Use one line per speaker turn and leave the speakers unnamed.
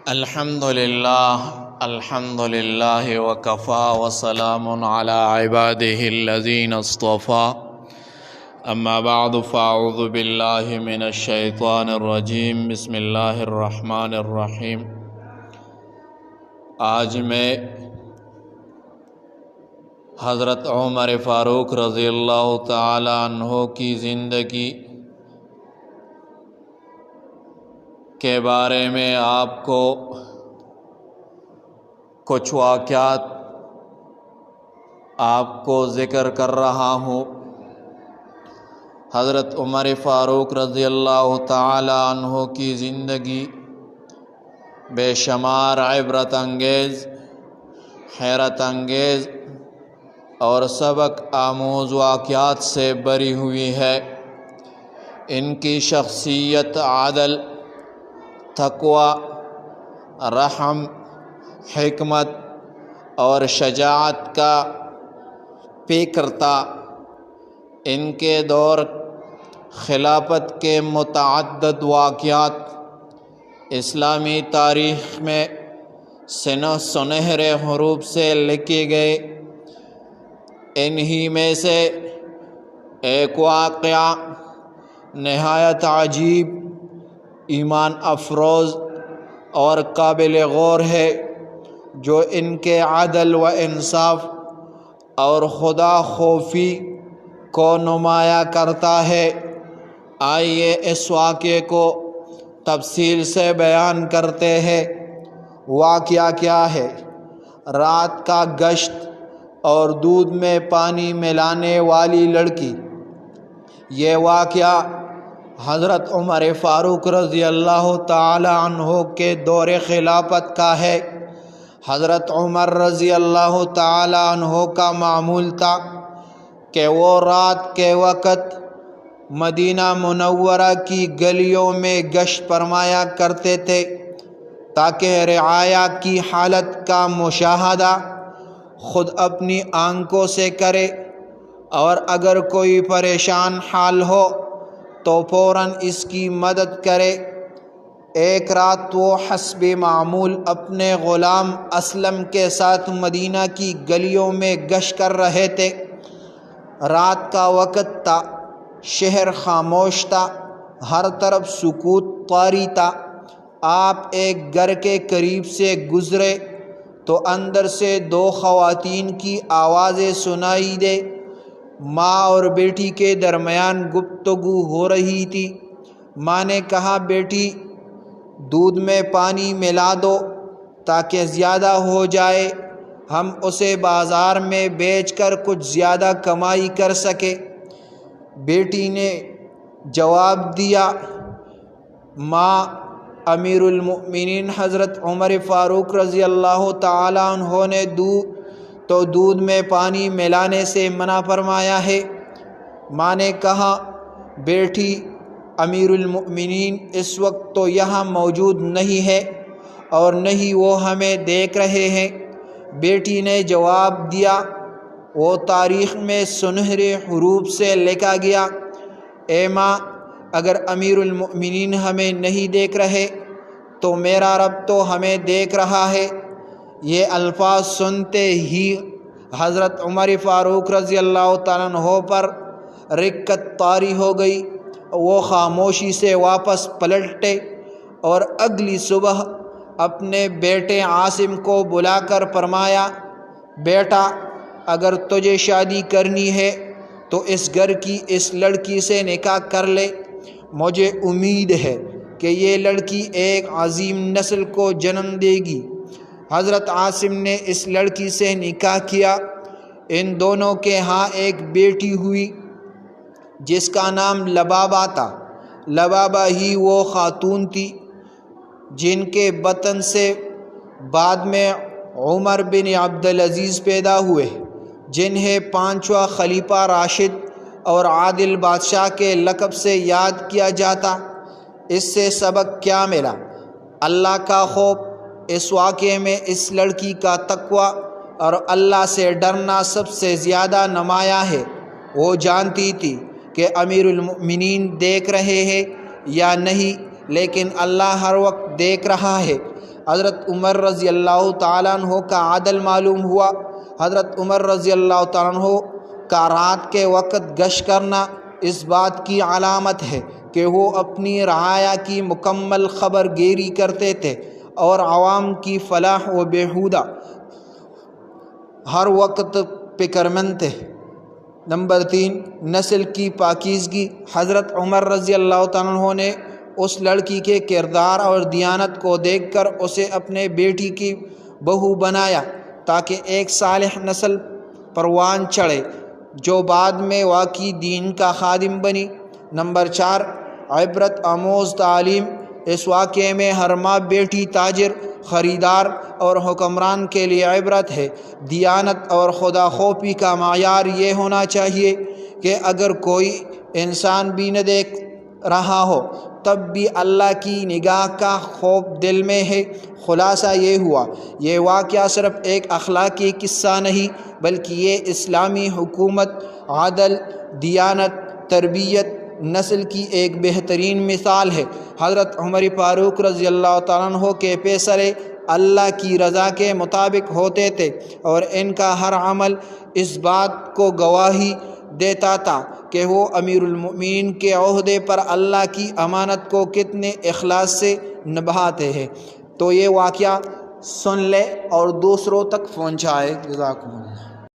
الحمد للہ وکفا وسلام علی عباده الذین اصطفى اما بعد فاعوذ باللہ من الشیطان الرجیم بسم اللہ الرحمن الرحیم۔ آج میں حضرت عمر فاروق رضی اللہ تعالی عنہ کی زندگی کے بارے میں آپ کو کچھ واقعات آپ کو ذکر کر رہا ہوں۔ حضرت عمر فاروق رضی اللہ تعالی عنہ کی زندگی بے شمار عبرت انگیز، حیرت انگیز اور سبق آموز واقعات سے بری ہوئی ہے۔ ان کی شخصیت عدل، تقوی، رحم، حکمت اور شجاعت کا پیکر تھا۔ ان کے دور خلافت کے متعدد واقعات اسلامی تاریخ میں سنہرے حروف سے لکھے گئے۔ انہی میں سے ایک واقعہ نہایت عجیب، ایمان افروز اور قابل غور ہے، جو ان کے عدل و انصاف اور خدا خوفی کو نمایاں کرتا ہے۔ آئیے اس واقعے کو تفصیل سے بیان کرتے ہیں۔ واقعہ کیا ہے؟ رات کا گشت اور دودھ میں پانی ملانے والی لڑکی۔ یہ واقعہ حضرت عمر فاروق رضی اللہ تعالی عنہ کے دور خلافت کا ہے۔ حضرت عمر رضی اللہ تعالی عنہ کا معمول تھا کہ وہ رات کے وقت مدینہ منورہ کی گلیوں میں گشت فرمایا کرتے تھے، تاکہ رعایا کی حالت کا مشاہدہ خود اپنی آنکھوں سے کرے، اور اگر کوئی پریشان حال ہو تو فوراً اس کی مدد کرے۔ ایک رات وہ حسب معمول اپنے غلام اسلم کے ساتھ مدینہ کی گلیوں میں گشت کر رہے تھے۔ رات کا وقت تھا، شہر خاموش تھا، ہر طرف سکوت طاری تھا۔ آپ ایک گھر کے قریب سے گزرے تو اندر سے دو خواتین کی آوازیں سنائی دے۔ ماں اور بیٹی کے درمیان گفتگو ہو رہی تھی۔ ماں نے کہا، بیٹی دودھ میں پانی ملا دو تاکہ زیادہ ہو جائے، ہم اسے بازار میں بیچ کر کچھ زیادہ کمائی کر سکے۔ بیٹی نے جواب دیا، ماں امیر المؤمنین حضرت عمر فاروق رضی اللہ تعالی عنہ نے دودھ میں پانی ملانے سے منع فرمایا ہے۔ ماں نے کہا، بیٹی امیر المؤمنین اس وقت تو یہاں موجود نہیں ہے اور نہ ہی وہ ہمیں دیکھ رہے ہیں۔ بیٹی نے جواب دیا، وہ تاریخ میں سنہرے حروف سے لکھا گیا، اے ماں اگر امیر المؤمنین ہمیں نہیں دیکھ رہے تو میرا رب تو ہمیں دیکھ رہا ہے۔ یہ الفاظ سنتے ہی حضرت عمر فاروق رضی اللہ تعالیٰ عنہ پر رقت طاری ہو گئی۔ وہ خاموشی سے واپس پلٹے اور اگلی صبح اپنے بیٹے عاصم کو بلا کر فرمایا، بیٹا اگر تجھے شادی کرنی ہے تو اس گھر کی اس لڑکی سے نکاح کر لے۔ مجھے امید ہے کہ یہ لڑکی ایک عظیم نسل کو جنم دے گی۔ حضرت عاصم نے اس لڑکی سے نکاح کیا۔ ان دونوں کے ہاں ایک بیٹی ہوئی جس کا نام لبابہ تھا۔ لبابہ ہی وہ خاتون تھی جن کے بطن سے بعد میں عمر بن عبدالعزیز پیدا ہوئے، جنہیں پانچواں خلیفہ راشد اور عادل بادشاہ کے لقب سے یاد کیا جاتا۔ اس سے سبق کیا ملا؟ اللہ کا خوف۔ اس واقعے میں اس لڑکی کا تقوی اور اللہ سے ڈرنا سب سے زیادہ نمایاں ہے۔ وہ جانتی تھی کہ امیر المؤمنین دیکھ رہے ہیں یا نہیں، لیکن اللہ ہر وقت دیکھ رہا ہے۔ حضرت عمر رضی اللہ تعالیٰ عنہ کا عدل معلوم ہوا۔ حضرت عمر رضی اللہ تعالیٰ عنہ کا رات کے وقت گشت کرنا اس بات کی علامت ہے کہ وہ اپنی رعایا کی مکمل خبر گیری کرتے تھے اور عوام کی فلاح و بہبود ہر وقت فکرمند تھے۔ نمبر 3، نسل کی پاکیزگی۔ حضرت عمر رضی اللہ تعالیٰ عنہ نے اس لڑکی کے کردار اور دیانت کو دیکھ کر اسے اپنے بیٹی کی بہو بنایا تاکہ ایک صالح نسل پروان چڑھے جو بعد میں واقعی دین کا خادم بنی۔ نمبر 4، عبرت آموز تعلیم۔ اس واقعے میں ہر ماں بیٹی، تاجر، خریدار اور حکمران کے لیے عبرت ہے۔ دیانت اور خدا خوفی کا معیار یہ ہونا چاہیے کہ اگر کوئی انسان بھی نہ دیکھ رہا ہو تب بھی اللہ کی نگاہ کا خوف دل میں ہے۔ خلاصہ یہ ہوا، یہ واقعہ صرف ایک اخلاقی قصہ نہیں بلکہ یہ اسلامی حکومت، عدل، دیانت، تربیت، نسل کی ایک بہترین مثال ہے۔ حضرت عمر فاروق رضی اللہ تعالیٰ عنہ کے فیصلے اللہ کی رضا کے مطابق ہوتے تھے اور ان کا ہر عمل اس بات کو گواہی دیتا تھا کہ وہ امیر المؤمنین کے عہدے پر اللہ کی امانت کو کتنے اخلاص سے نبھاتے ہیں۔ تو یہ واقعہ سن لے اور دوسروں تک پہنچائے۔ جزاکم اللہ۔